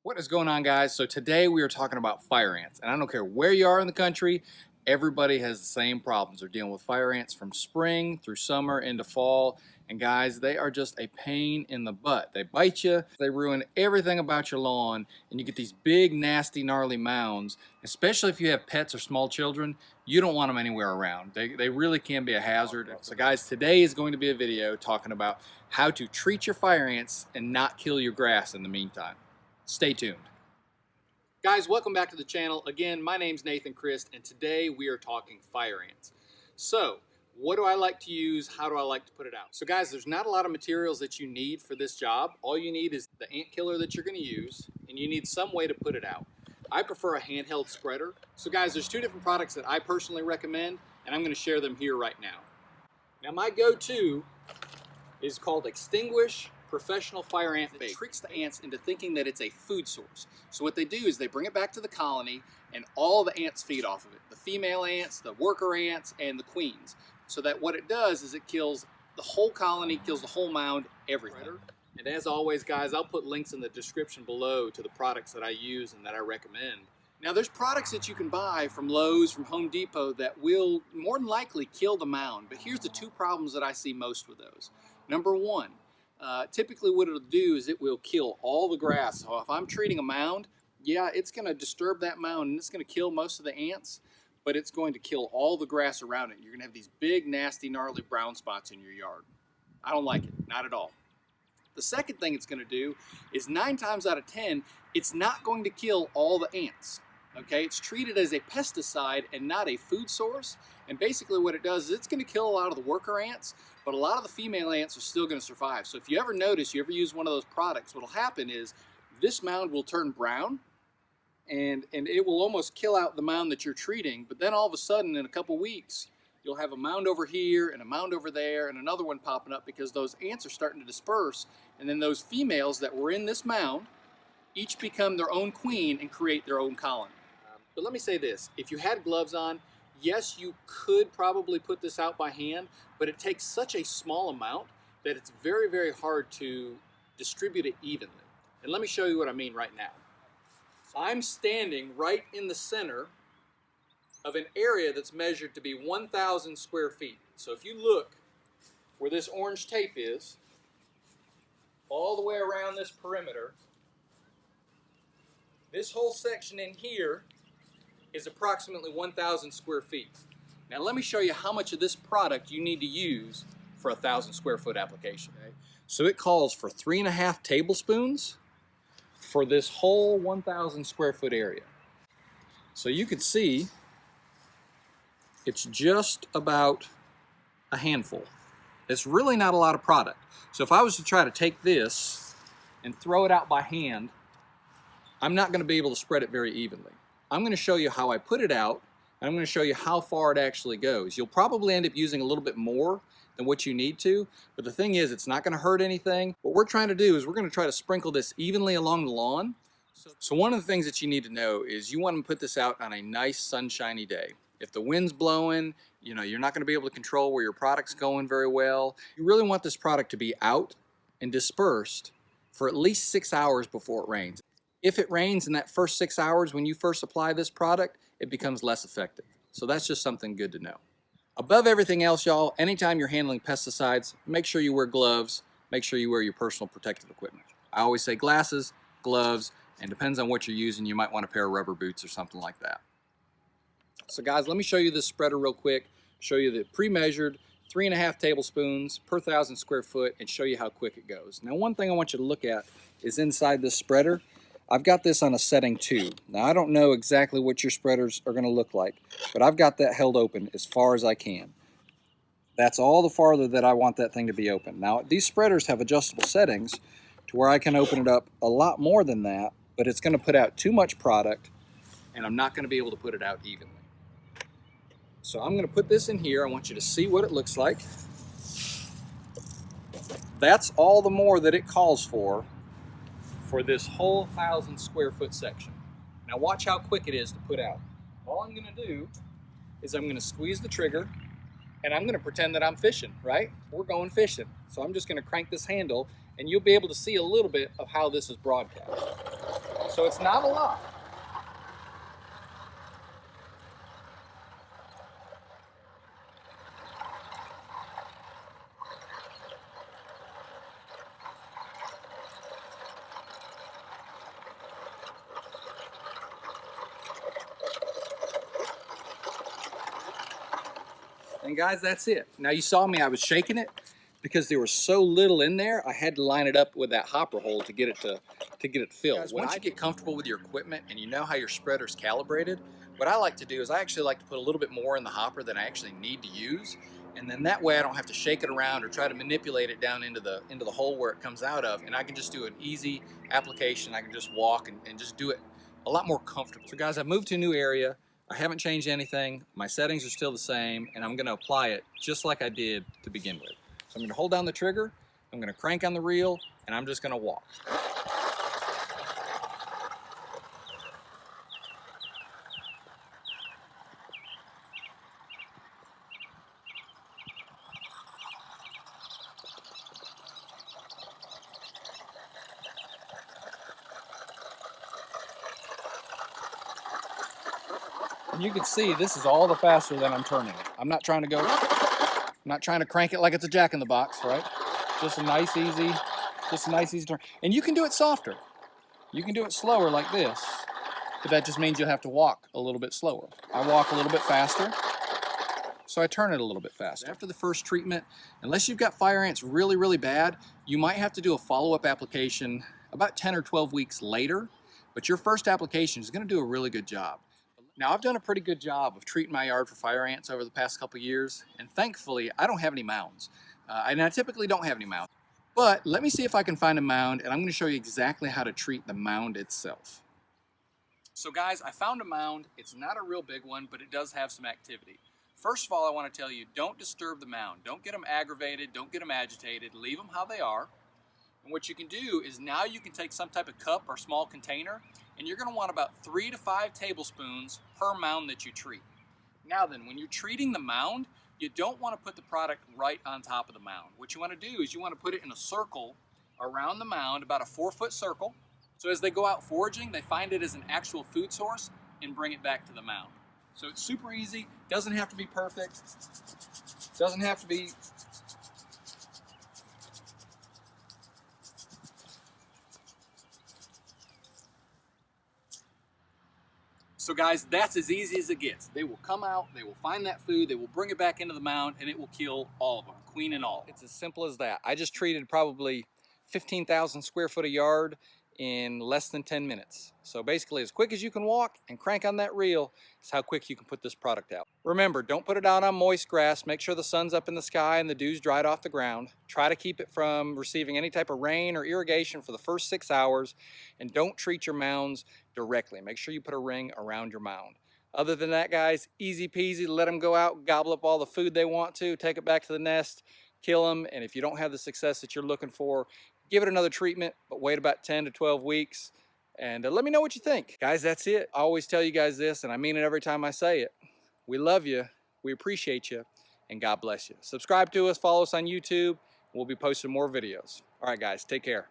What is going on, guys? So today we are talking about fire ants, and I don't care where you are in the country, everybody has the same problems. They're dealing with fire ants from spring through summer into fall, and guys, they are just a pain in the butt. They bite you, they ruin everything about your lawn, and you get these big, nasty, gnarly mounds, especially if you have pets or small children. You don't want them anywhere around. They really can be a hazard. So guys, today is going to be a video talking about how to treat your fire ants and not kill your grass in the meantime. Stay tuned. Guys, welcome back to the channel. Again, my name's Nathan Christ, and today we are talking fire ants. So, what do I like to use? How do I like to put it out? So guys, there's not a lot of materials that you need for this job. All you need is the ant killer that you're going to use, and you need some way to put it out. I prefer a handheld spreader. So guys, there's two different products that I personally recommend, and I'm going to share them here right now. Now my go-to is called Extinguish Professional Fire Ant Bait. It tricks the ants into thinking that it's a food source. So what they do is they bring it back to the colony, and all the ants feed off of it. The female ants, the worker ants, and the queens. So that what it does is it kills the whole colony, kills the whole mound, everything. And as always, guys, I'll put links in the description below to the products that I use and that I recommend. Now there's products that you can buy from Lowe's, from Home Depot that will more than likely kill the mound. But here's the two problems that I see most with those. Number one, typically what it'll do is it will kill all the grass. So if I'm treating a mound, yeah, it's going to disturb that mound and it's going to kill most of the ants, but it's going to kill all the grass around it. You're going to have these big, nasty, gnarly brown spots in your yard. I don't like it, not at all. The second thing it's going to do is 9 times out of 10, it's not going to kill all the ants. Okay, it's treated as a pesticide and not a food source. And basically what it does is it's going to kill a lot of the worker ants, but a lot of the female ants are still going to survive. So if you ever notice, you ever use one of those products, what will happen is this mound will turn brown and it will almost kill out the mound that you're treating. But then all of a sudden in a couple weeks, you'll have a mound over here and a mound over there and another one popping up because those ants are starting to disperse. And then those females that were in this mound each become their own queen and create their own colony. But let me say this, if you had gloves on, yes, you could probably put this out by hand, but it takes such a small amount that it's very, very hard to distribute it evenly. And let me show you what I mean right now. So I'm standing right in the center of an area that's measured to be 1,000 square feet. So if you look where this orange tape is, all the way around this perimeter, this whole section in here is approximately 1,000 square feet. Now let me show you how much of this product you need to use for a 1,000 square foot application. Okay? So it calls for 3.5 tablespoons for this whole 1,000 square foot area. So you can see it's just about a handful. It's really not a lot of product. So if I was to try to take this and throw it out by hand, I'm not going to be able to spread it very evenly. I'm going to show you how I put it out, and I'm going to show you how far it actually goes. You'll probably end up using a little bit more than what you need to, but the thing is, it's not going to hurt anything. What we're trying to do is we're going to try to sprinkle this evenly along the lawn. So one of the things that you need to know is you want to put this out on a nice sunshiny day. If the wind's blowing, you're not going to be able to control where your product's going very well. You really want this product to be out and dispersed for at least 6 hours before it rains. If it rains in that first 6 hours when you first apply this product, it becomes less effective. So that's just something good to know. Above everything else, y'all, anytime you're handling pesticides, make sure you wear gloves, make sure you wear your personal protective equipment. I always say glasses, gloves, and depends on what you're using, you might want a pair of rubber boots or something like that. So guys, let me show you this spreader real quick, show you the pre-measured 3.5 tablespoons per 1,000 square foot and show you how quick it goes. Now one thing I want you to look at is inside this spreader. I've got this on a setting 2. Now I don't know exactly what your spreaders are going to look like, but I've got that held open as far as I can. That's all the farther that I want that thing to be open. Now these spreaders have adjustable settings to where I can open it up a lot more than that, but it's going to put out too much product and I'm not going to be able to put it out evenly. So I'm going to put this in here. I want you to see what it looks like. That's all the more that it calls for this whole 1,000 square foot section. Now watch how quick it is to put out. All I'm going to do is I'm going to squeeze the trigger and I'm going to pretend that I'm fishing, right? We're going fishing. So I'm just going to crank this handle and you'll be able to see a little bit of how this is broadcast. So it's not a lot. And guys, that's it. Now you saw me, I was shaking it because there was so little in there. I had to line it up with that hopper hole to get it filled. Guys, once you get comfortable with your equipment and you know how your spreader's calibrated, what I like to do is I actually like to put a little bit more in the hopper than I actually need to use. And then that way I don't have to shake it around or try to manipulate it down into the hole where it comes out of. And I can just do an easy application. I can just walk and just do it a lot more comfortable. So guys, I've moved to a new area. I haven't changed anything. My settings are still the same, and I'm gonna apply it just like I did to begin with. So I'm gonna hold down the trigger, I'm gonna crank on the reel, and I'm just gonna walk. And you can see this is all the faster than I'm turning it. I'm not trying to crank it like it's a jack-in-the-box, right? Just a nice, easy turn. And you can do it softer. You can do it slower like this, but that just means you'll have to walk a little bit slower. I walk a little bit faster, so I turn it a little bit faster. After the first treatment, unless you've got fire ants really, really bad, you might have to do a follow-up application about 10 or 12 weeks later, but your first application is gonna do a really good job. Now, I've done a pretty good job of treating my yard for fire ants over the past couple years, and thankfully, I don't have any mounds. And I typically don't have any mounds. But let me see if I can find a mound, and I'm gonna show you exactly how to treat the mound itself. So guys, I found a mound. It's not a real big one, but it does have some activity. First of all, I wanna tell you, don't disturb the mound. Don't get them aggravated, don't get them agitated, leave them how they are. And what you can do is now you can take some type of cup or small container, and you're gonna want about 3 to 5 tablespoons per mound that you treat. Now then, when you're treating the mound, you don't wanna put the product right on top of the mound. What you wanna do is you wanna put it in a circle around the mound, about a 4-foot circle. So as they go out foraging, they find it as an actual food source and bring it back to the mound. So it's super easy, doesn't have to be perfect, doesn't have to be So guys, that's as easy as it gets. They will come out, they will find that food, they will bring it back into the mound, and it will kill all of them, queen and all. It's as simple as that. I just treated probably 15,000 square foot a yard in less than 10 minutes. So basically, as quick as you can walk and crank on that reel is how quick you can put this product out. Remember, don't put it out on moist grass. Make sure the sun's up in the sky and the dew's dried off the ground. Try to keep it from receiving any type of rain or irrigation for the first 6 hours, and don't treat your mounds directly. Make sure you put a ring around your mound. Other than that, guys, easy peasy. Let them go out, gobble up all the food they want to, take it back to the nest, kill them, and if you don't have the success that you're looking for, give it another treatment, but wait about 10 to 12 weeks, and let me know what you think. Guys, that's it. I always tell you guys this, and I mean it every time I say it. We love you, we appreciate you, and God bless you. Subscribe to us, follow us on YouTube. We'll be posting more videos. All right, guys, take care.